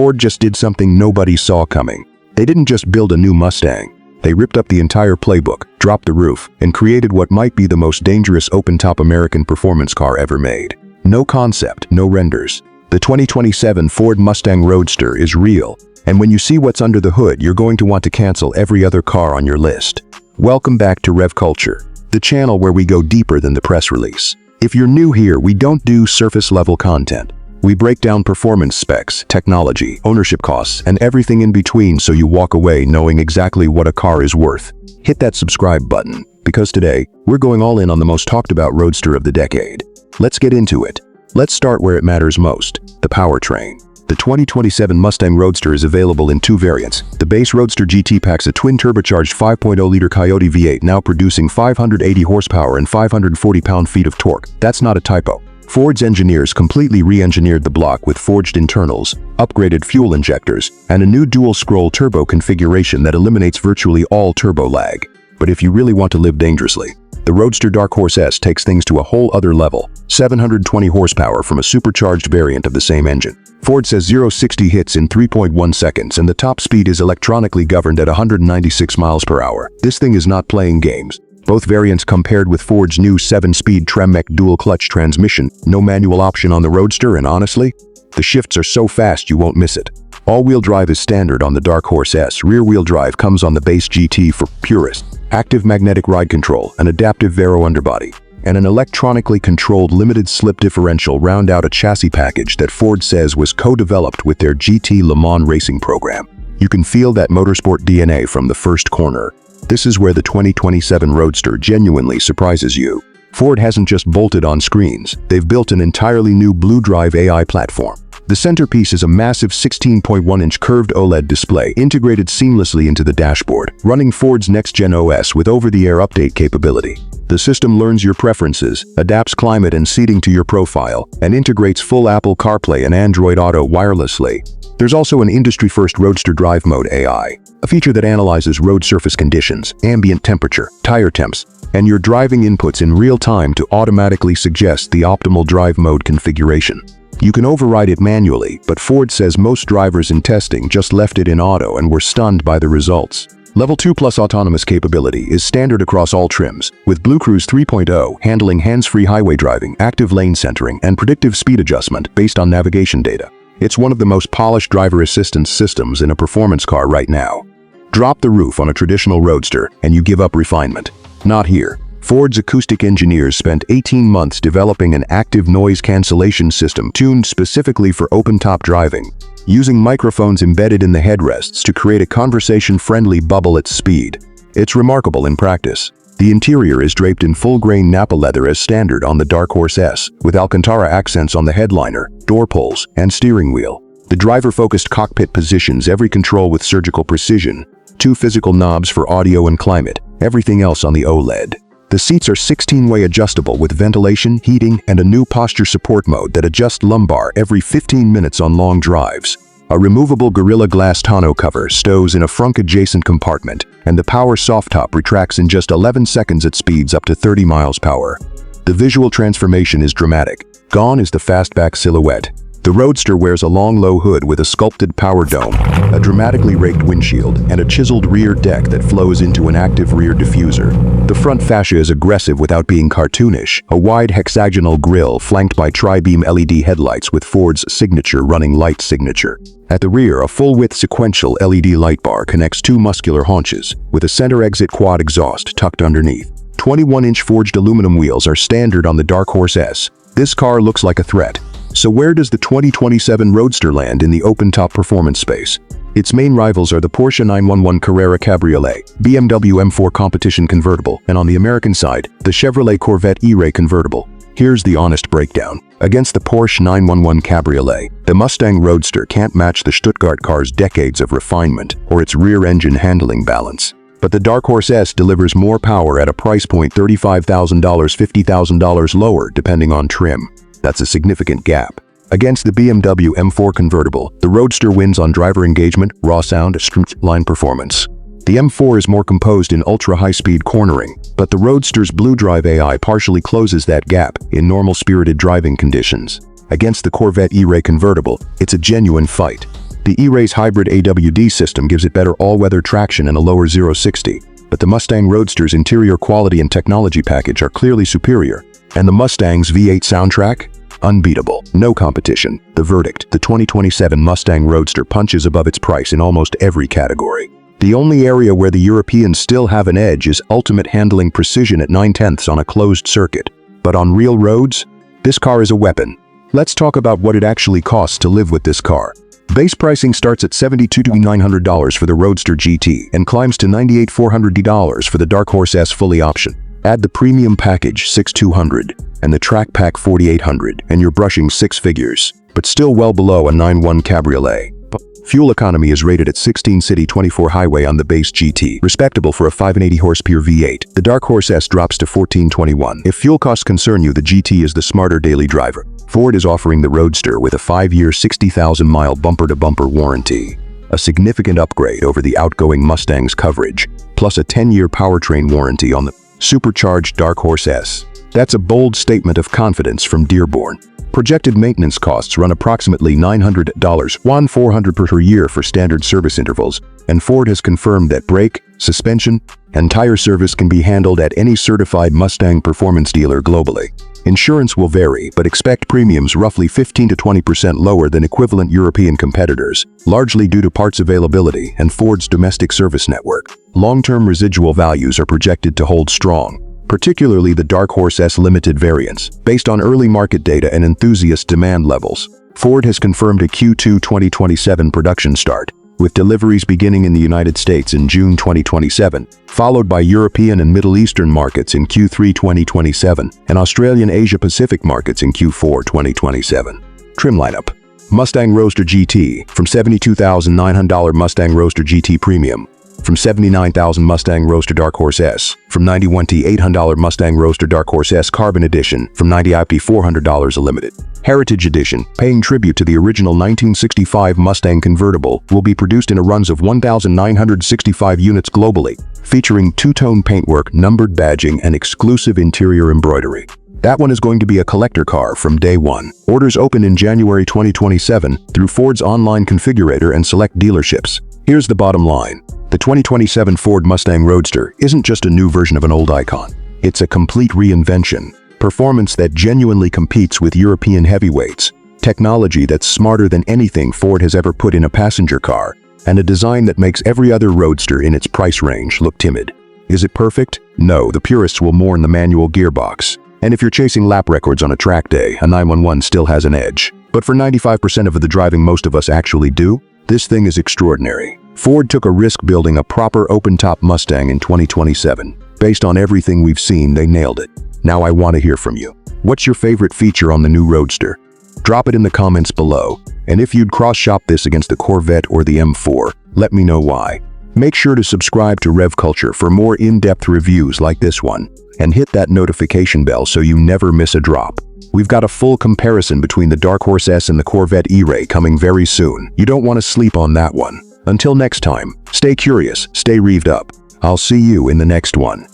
Ford just did something nobody saw coming. They didn't just build a new Mustang. They ripped up the entire playbook, dropped the roof, and created what might be the most dangerous open-top American performance car ever made. No concept, no renders. The 2027 Ford Mustang Roadster is real, and when you see what's under the hood, you're going to want to cancel every other car on your list. Welcome back to Rev Culture, the channel where we go deeper than the press release. If you're new here, we don't do surface-level content. We break down performance specs, technology, ownership costs, and everything in between so you walk away knowing exactly what a car is worth. Hit that subscribe button, because today, we're going all in on the most talked about roadster of the decade. Let's get into it. Let's start where it matters most, the powertrain. The 2027 Mustang Roadster is available in two variants. The base Roadster GT packs a twin-turbocharged 5.0-liter Coyote V8 now producing 580 horsepower and 540 pound-feet of torque. That's not a typo. Ford's engineers completely re-engineered the block with forged internals, upgraded fuel injectors, and a new dual-scroll turbo configuration that eliminates virtually all turbo lag. But if you really want to live dangerously, the Roadster Dark Horse S takes things to a whole other level. 720 horsepower from a supercharged variant of the same engine. Ford says 0-60 hits in 3.1 seconds and the top speed is electronically governed at 196 miles per hour. This thing is not playing games. Both variants come paired with Ford's new 7-speed Tremec dual-clutch transmission, no manual option on the Roadster, and honestly, the shifts are so fast you won't miss it. All-wheel drive is standard on the Dark Horse S. Rear-wheel drive comes on the base GT for purists. Active magnetic ride control, an adaptive Vero underbody, and an electronically controlled limited slip differential round out a chassis package that Ford says was co-developed with their GT Le Mans racing program. You can feel that motorsport DNA from the first corner. This is where the 2027 Roadster genuinely surprises you. Ford hasn't just bolted on screens, they've built an entirely new BlueDrive AI platform. The centerpiece is a massive 16.1-inch curved OLED display integrated seamlessly into the dashboard, running Ford's next-gen OS with over-the-air update capability. The system learns your preferences, adapts climate and seating to your profile, and integrates full Apple CarPlay and Android Auto wirelessly. There's also an industry-first Roadster Drive Mode AI, a feature that analyzes road surface conditions, ambient temperature, tire temps, and your driving inputs in real time to automatically suggest the optimal drive mode configuration. You can override it manually, but Ford says most drivers in testing just left it in auto and were stunned by the results. Level 2 Plus autonomous capability is standard across all trims, with BlueCruise 3.0 handling hands-free highway driving, active lane centering, and predictive speed adjustment based on navigation data. It's one of the most polished driver assistance systems in a performance car right now. Drop the roof on a traditional Roadster and you give up refinement. Not here. Ford's acoustic engineers spent 18 months developing an active noise cancellation system tuned specifically for open-top driving, using microphones embedded in the headrests to create a conversation-friendly bubble at speed. It's remarkable in practice. The interior is draped in full-grain Nappa leather as standard on the Dark Horse S, with Alcantara accents on the headliner, door pulls, and steering wheel. The driver-focused cockpit positions every control with surgical precision, 2 physical knobs for audio and climate, everything else on the OLED. The seats are 16-way adjustable with ventilation, heating, and a new posture support mode that adjusts lumbar every 15 minutes on long drives. A removable Gorilla Glass tonneau cover stows in a frunk-adjacent compartment, and the power soft top retracts in just 11 seconds at speeds up to 30 miles per hour. The visual transformation is dramatic. Gone is the fastback silhouette. The Roadster wears a long low hood with a sculpted power dome, a dramatically raked windshield, and a chiseled rear deck that flows into an active rear diffuser. The front fascia is aggressive without being cartoonish, a wide hexagonal grille flanked by tri-beam LED headlights with Ford's signature running light signature. At the rear, a full-width sequential LED light bar connects 2 muscular haunches, with a center exit quad exhaust tucked underneath. 21-inch forged aluminum wheels are standard on the Dark Horse S. This car looks like a threat. So where does the 2027 Roadster land in the open-top performance space? Its main rivals are the Porsche 911 Carrera Cabriolet, BMW M4 Competition Convertible, and on the American side, the Chevrolet Corvette E-Ray Convertible. Here's the honest breakdown. Against the Porsche 911 Cabriolet, the Mustang Roadster can't match the Stuttgart car's decades of refinement or its rear-engine handling balance. But the Dark Horse S delivers more power at a price point $35,000, $50,000 lower depending on trim. That's a significant gap. Against the BMW M4 Convertible, the Roadster wins on driver engagement, raw sound, and streamline performance. The M4 is more composed in ultra-high-speed cornering, but the Roadster's BlueDrive AI partially closes that gap in normal spirited driving conditions. Against the Corvette E-Ray Convertible, it's a genuine fight. The E-Ray's hybrid AWD system gives it better all-weather traction and a lower 0-60, but the Mustang Roadster's interior quality and technology package are clearly superior. And the Mustang's V8 soundtrack? Unbeatable. No competition. The verdict: the 2027 Mustang Roadster punches above its price in almost every category. The only area where the Europeans still have an edge is ultimate handling precision at 9/10 on a closed circuit. But on real roads, this car is a weapon. Let's talk about what it actually costs to live with this car. Base pricing starts at $72,900 for the Roadster GT and climbs to $98,400 for the Dark Horse S fully option. Add the premium package $6,200 and the track pack $4,800 and you're brushing six figures, but still well below a 9.1 Cabriolet. Fuel economy is rated at 16 city 24 highway on the base GT, respectable for a 580 horsepower V8. The Dark Horse S drops to 1421. If fuel costs concern you, the GT is the smarter daily driver. Ford is offering the Roadster with a 5-year 60,000-mile bumper-to-bumper warranty, a significant upgrade over the outgoing Mustang's coverage, plus a 10-year powertrain warranty on the supercharged Dark Horse S. That's a bold statement of confidence from Dearborn. Projected maintenance costs run approximately $900, $1,400 per year for standard service intervals, and Ford has confirmed that brake, suspension, and tire service can be handled at any certified Mustang performance dealer globally. Insurance will vary, but expect premiums roughly 15 to 20% lower than equivalent European competitors, largely due to parts availability and Ford's domestic service network. Long-term residual values are projected to hold strong, particularly the Dark Horse S limited variants, based on early market data and enthusiast demand levels. Ford has confirmed a Q2 2027 production start, with deliveries beginning in the United States in June 2027, followed by European and Middle Eastern markets in Q3 2027, and Australian Asia-Pacific markets in Q4 2027. Trim lineup: Mustang Roadster GT, from $72,900 Mustang Roadster GT Premium, from $79,000 Mustang Roadster Dark Horse S, from $91,800 Mustang Roadster Dark Horse S Carbon Edition, from $90,400 a limited Heritage Edition, paying tribute to the original 1965 Mustang Convertible, will be produced in a runs of 1,965 units globally, featuring two-tone paintwork, numbered badging, and exclusive interior embroidery. That one is going to be a collector car from day one. Orders open in January 2027 through Ford's online configurator and select dealerships. Here's the bottom line: the 2027 Ford Mustang Roadster isn't just a new version of an old icon. It's a complete reinvention. Performance that genuinely competes with European heavyweights, technology that's smarter than anything Ford has ever put in a passenger car, and a design that makes every other Roadster in its price range look timid. Is it perfect? No, the purists will mourn the manual gearbox. And if you're chasing lap records on a track day, a 911 still has an edge. But for 95% of the driving most of us actually do, this thing is extraordinary. Ford took a risk building a proper open-top Mustang in 2027. Based on everything we've seen, they nailed it. Now I want to hear from you. What's your favorite feature on the new Roadster? Drop it in the comments below. And if you'd cross-shop this against the Corvette or the M4, let me know why. Make sure to subscribe to Rev Culture for more in-depth reviews like this one, and hit that notification bell so you never miss a drop. We've got a full comparison between the Dark Horse S and the Corvette E-Ray coming very soon. You don't want to sleep on that one. Until next time, stay curious, stay revved up. I'll see you in the next one.